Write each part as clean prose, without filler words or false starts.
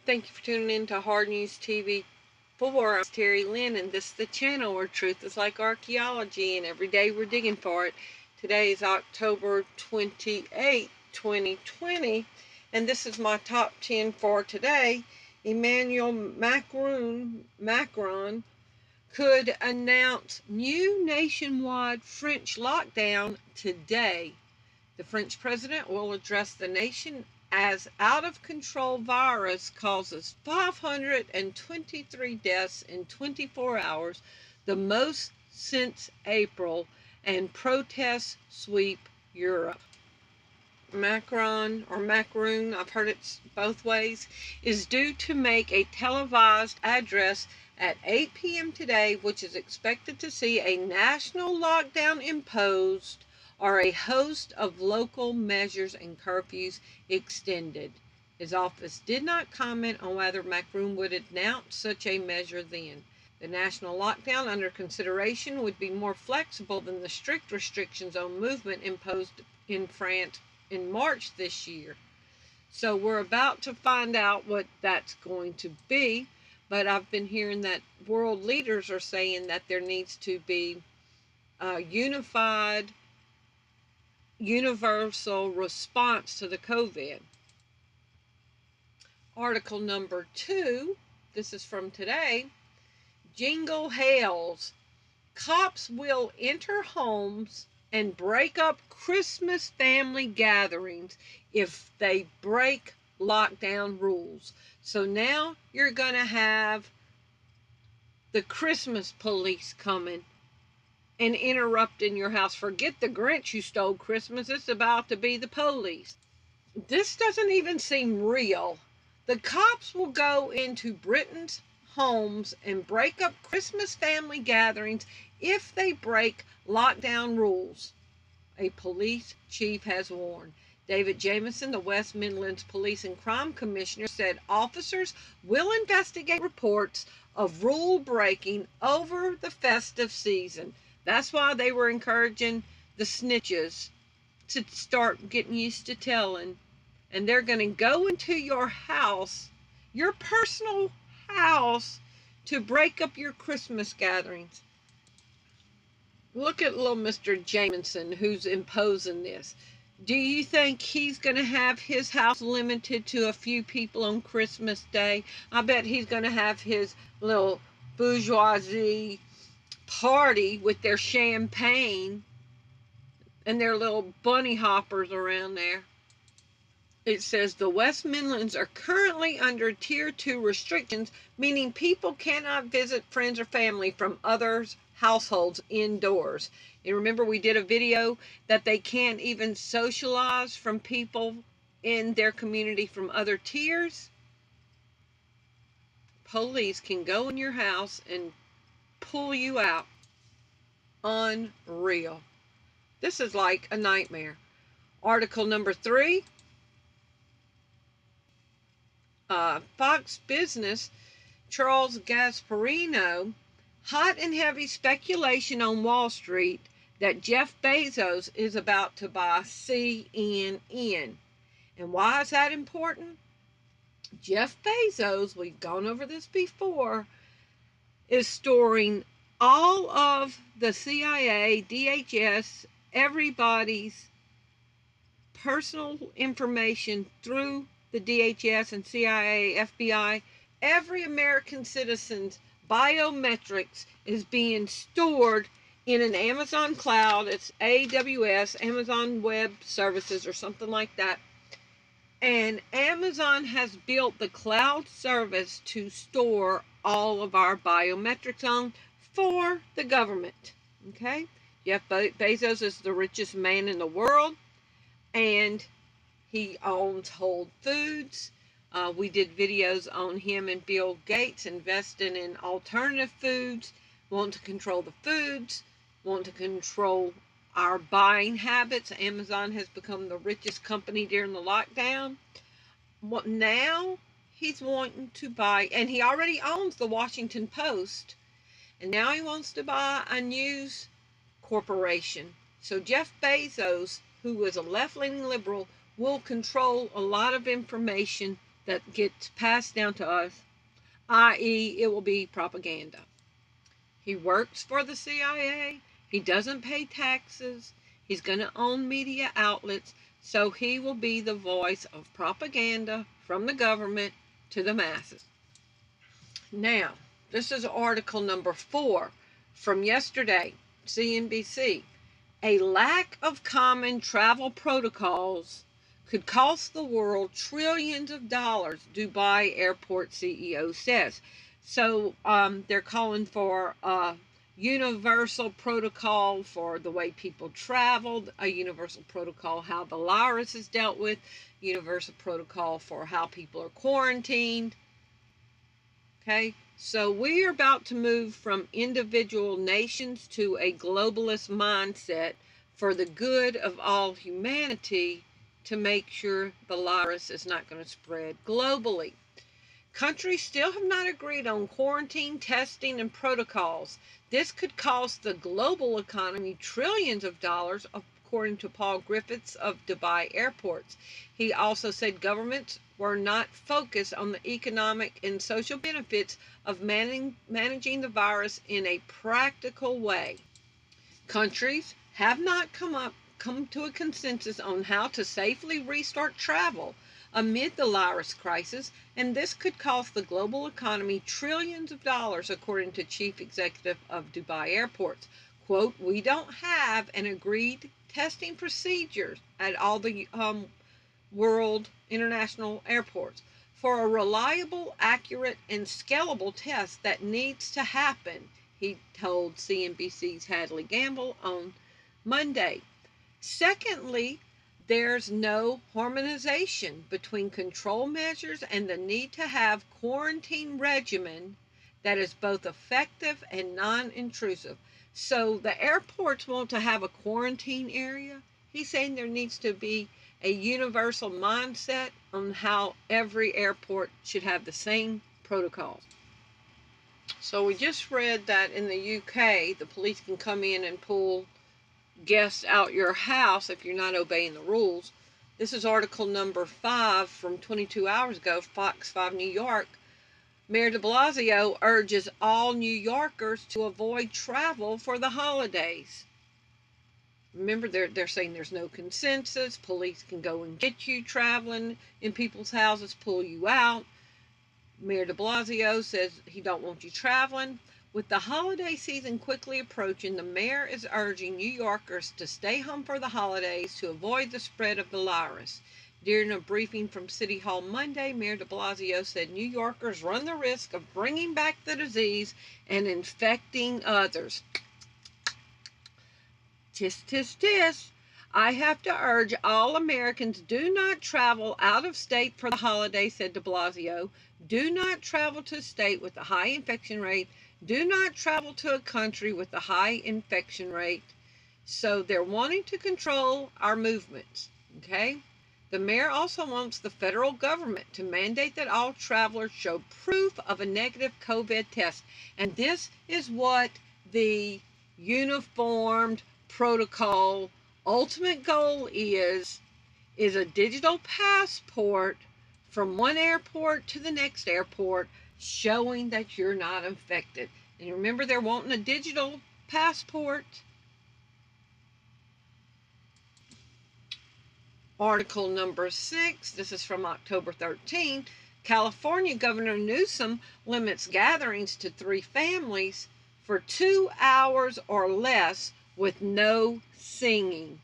Thank you for tuning in to Hard News TV 4. I'm Terri Lynn, and this is the channel where truth is like archaeology, and every day we're digging for it. Today is October 28, 2020, and this is my top 10 for today. Emmanuel Macron could announce new nationwide French lockdown today. The French president will address the nation as out-of-control virus causes 523 deaths in 24 hours, the most since April, and protests sweep Europe. Macron, I've heard it both ways, is due to make a televised address at 8 p.m. today, which is expected to see a national lockdown imposed or a host of local measures and curfews extended. His office did not comment on whether Macron would announce such a measure then. The national lockdown under consideration would be more flexible than the strict restrictions on movement imposed in France in March this year. So we're about to find out what that's going to be, but I've been hearing that world leaders are saying that there needs to be a unified, universal response to the COVID. Article number 2, this is from today. Jingle Hells Cops will enter homes and break up Christmas family gatherings if they break lockdown rules. So now you're going to have the Christmas police coming and interrupting your house. Forget the Grinch who stole Christmas. It's about to be the police. This doesn't even seem real. The cops will go into Britain's homes and break up Christmas family gatherings if they break lockdown rules, a police chief has warned. David Jamieson, the West Midlands Police and Crime Commissioner, said officers will investigate reports of rule breaking over the festive season. That's why they were encouraging the snitches to start getting used to telling. And they're going to go into your house, your personal house, to break up your Christmas gatherings. Look at little Mr. Jamieson who's imposing this. Do you think he's going to have his house limited to a few people on Christmas Day? I bet he's going to have his little bourgeoisie party with their champagne and their little bunny hoppers around there. It says the West Midlands are currently under Tier 2 restrictions, meaning people cannot visit friends or family from others' households indoors. And remember, we did a video that they can't even socialize from people in their community from other tiers. Police can go in your house and pull you out. Unreal. This is like a nightmare. Article number 3. Fox Business, Charles Gasparino, hot and heavy speculation on Wall Street that Jeff Bezos is about to buy CNN. And why is that important? Jeff Bezos, we've gone over this before, is storing all of the CIA, DHS, everybody's personal information through the DHS and CIA, FBI. Every American citizen's biometrics is being stored in an Amazon cloud. It's AWS, Amazon Web Services, or something like that. And Amazon has built the cloud service to store all of our biometrics on for the government. Okay? Jeff Bezos is the richest man in the world, and he owns Whole Foods. We did videos on him and Bill Gates investing in alternative foods, want to control the foods, want to control our buying habits. Amazon has become the richest company during the lockdown. Now he's wanting to buy, and he already owns the Washington Post, and now he wants to buy a news corporation. So Jeff Bezos, who is a left-leaning liberal, will control a lot of information that gets passed down to us, i.e., it will be propaganda. He works for the CIA. He doesn't pay taxes. He's going to own media outlets. So he will be the voice of propaganda from the government to the masses. Now, this is article number 4 from yesterday, CNBC. A lack of common travel protocols could cost the world trillions of dollars, Dubai airport CEO says. So they're calling for a universal protocol for the way people travel, a universal protocol how the virus is dealt with, universal protocol for how people are quarantined. Okay, so we are about to move from individual nations to a globalist mindset for the good of all humanity to make sure the virus is not going to spread globally. Countries still have not agreed on quarantine, testing, and protocols. This could cost the global economy trillions of dollars, according to Paul Griffiths of Dubai Airports. He also said governments were not focused on the economic and social benefits of managing the virus in a practical way. Countries have not come to a consensus on how to safely restart travel amid the virus crisis, and this could cost the global economy trillions of dollars, according to Chief Executive of Dubai Airports. Quote, we don't have an agreed testing procedures at all the world international airports. For a reliable, accurate, and scalable test that needs to happen, he told CNBC's Hadley Gamble on Monday. Secondly, there's no harmonization between control measures and the need to have quarantine regimen that is both effective and non-intrusive. So the airports want to have a quarantine area. He's saying there needs to be a universal mindset on how every airport should have the same protocols. So we just read that in the UK, the police can come in and pull guests out your house if you're not obeying the rules. This is article number 5 from 22 hours ago, Fox 5 New York. Mayor de Blasio urges all New Yorkers to avoid travel for the holidays. Remember, they're saying there's no consensus. Police can go and get you traveling in people's houses, pull you out. Mayor de Blasio says he don't want you traveling. With the holiday season quickly approaching, the mayor is urging New Yorkers to stay home for the holidays to avoid the spread of the virus. During a briefing from City Hall Monday, Mayor de Blasio said New Yorkers run the risk of bringing back the disease and infecting others. Tisk, tisk, tisk. I have to urge all Americans, do not travel out of state for the holiday, said de Blasio. Do not travel to a state with a high infection rate. Do not travel to a country with a high infection rate. So they're wanting to control our movements, okay? The mayor also wants the federal government to mandate that all travelers show proof of a negative COVID test. And this is what the uniformed protocol ultimate goal is a digital passport from one airport to the next airport showing that you're not infected. And remember, they're wanting a digital passport. Article number 6, this is from October 13. California Governor Newsom limits gatherings to 3 families for 2 hours or less with no singing.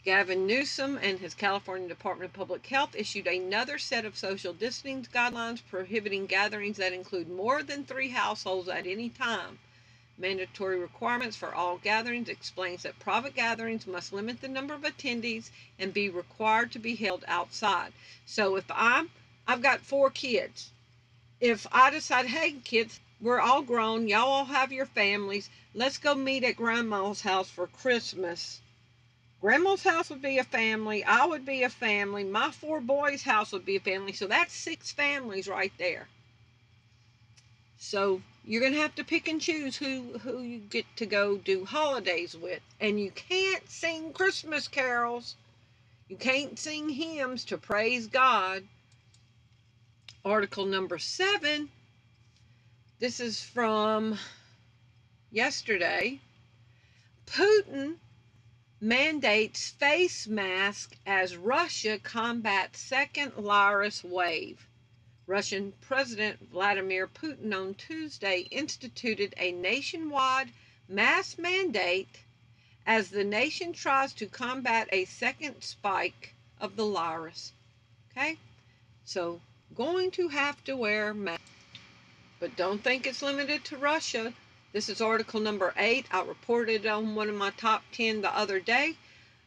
Gavin Newsom and his California Department of Public Health issued another set of social distancing guidelines prohibiting gatherings that include more than 3 households at any time. Mandatory requirements for all gatherings explains that private gatherings must limit the number of attendees and be required to be held outside. So if I've got 4 kids, if I decide, hey kids, we're all grown, y'all all have your families, let's go meet at Grandma's house for Christmas. Grandma's house would be a family, I would be a family, my 4 boys' house would be a family, so that's 6 families right there. So you're going to have to pick and choose who you get to go do holidays with. And you can't sing Christmas carols You can't sing hymns to praise God. Article number 7. This is from yesterday. Putin mandates face mask as Russia combats second virus wave. Russian President Vladimir Putin on Tuesday instituted a nationwide mask mandate as the nation tries to combat a second spike of the virus. Okay? So, going to have to wear masks. But don't think it's limited to Russia. This is article number 8. I reported on one of my top 10 the other day.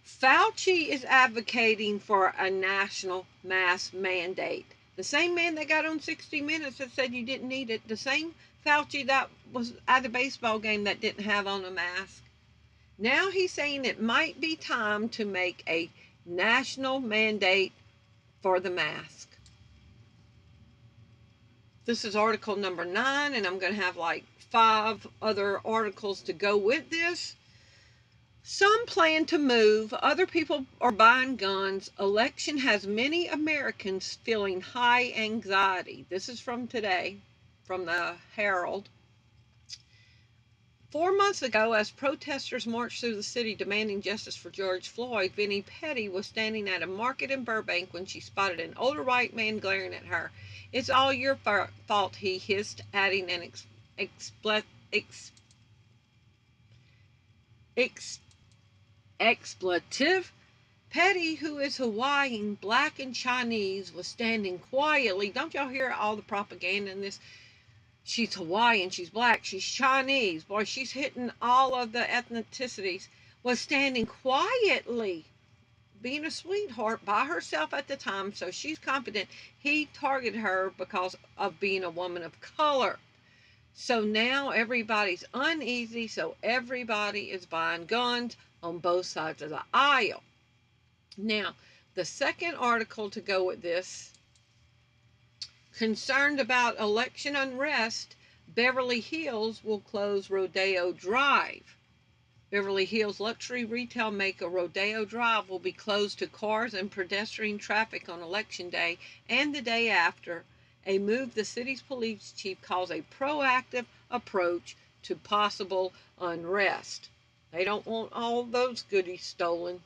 Fauci is advocating for a national mask mandate. The same man that got on 60 Minutes that said you didn't need it. The same Fauci that was at the baseball game that didn't have on a mask. Now he's saying it might be time to make a national mandate for the mask. This is article number 9, and I'm going to have like 5 other articles to go with this. Some plan to move. Other people are buying guns. Election has many Americans feeling high anxiety. This is from today, from the Herald. 4 months ago, as protesters marched through the city demanding justice for George Floyd, Vinnie Petty was standing at a market in Burbank when she spotted an older white man glaring at her. "It's all your fault," he hissed, adding an expletive. Petty, who is Hawaiian, black, and Chinese, was standing quietly. Don't y'all hear all the propaganda in this? She's Hawaiian, she's black, she's Chinese. Boy, she's hitting all of the ethnicities. Was standing quietly, being a sweetheart by herself at the time, so she's confident he targeted her because of being a woman of color. So now everybody's uneasy, so everybody is buying guns on both sides of the aisle. Now, the second article to go with this, concerned about election unrest, Beverly Hills will close Rodeo Drive. Beverly Hills luxury retail maker Rodeo Drive will be closed to cars and pedestrian traffic on Election Day and the day after, a move the city's police chief calls a proactive approach to possible unrest. They don't want all those goodies stolen.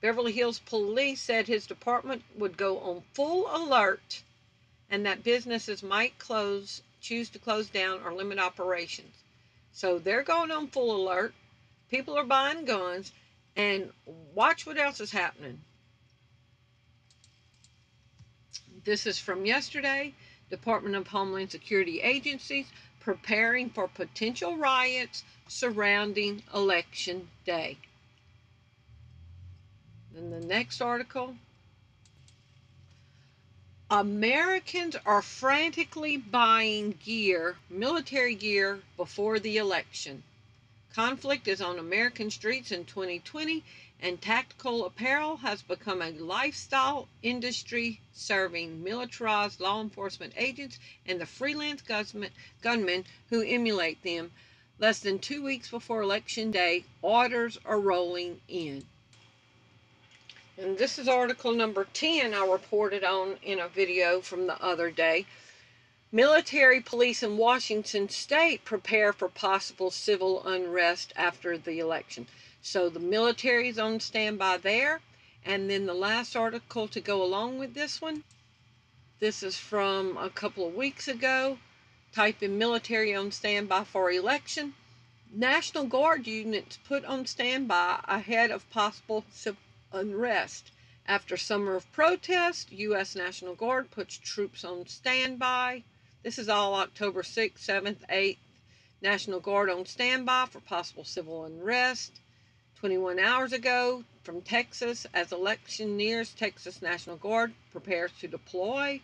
Beverly Hills police said his department would go on full alert and that businesses might choose to close down or limit operations. So they're going on full alert. People are buying guns, and watch what else is happening. This is from yesterday. Department of Homeland Security agencies preparing for potential riots surrounding Election Day. Then the next article. Americans are frantically buying gear, military gear, before the election. Conflict is on American streets in 2020, and tactical apparel has become a lifestyle industry serving militarized law enforcement agents and the freelance gunmen who emulate them. Less than 2 weeks before Election Day, orders are rolling in. And this is article number 10 I reported on in a video from the other day. Military police in Washington state prepare for possible civil unrest after the election. So the military is on standby there. And then the last article to go along with this one. This is from a couple of weeks ago. Type in military on standby for election. National Guard units put on standby ahead of possible civil unrest. After summer of protest, U.S. National Guard puts troops on standby. This is all October 6th, 7th, 8th. National Guard on standby for possible civil unrest. 21 hours ago from Texas, as election nears, Texas National Guard prepares to deploy.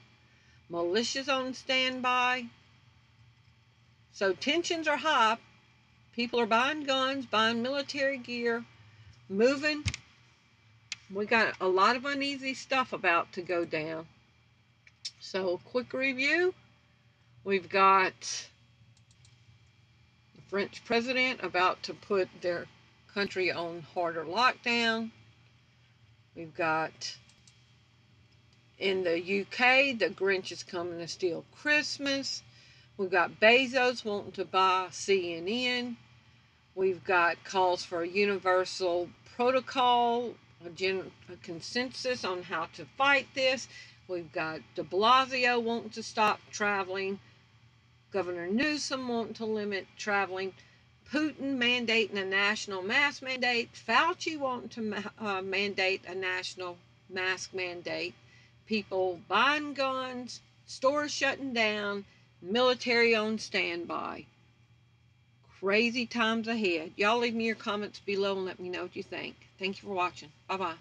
Militias on standby. So tensions are high. People are buying guns, buying military gear, moving. We got a lot of uneasy stuff about to go down. So, quick review. We've got the French president about to put their country on harder lockdown. We've got in the UK, the Grinch is coming to steal Christmas. We've got Bezos wanting to buy CNN. We've got calls for a universal protocol, a consensus on how to fight this. We've got de Blasio wanting to stop traveling. Governor Newsom wanting to limit traveling. Putin mandating a national mask mandate. Fauci wanting to mandate a national mask mandate. People buying guns. Stores shutting down. Military on standby. Crazy times ahead. Y'all leave me your comments below and let me know what you think. Thank you for watching. Bye-bye.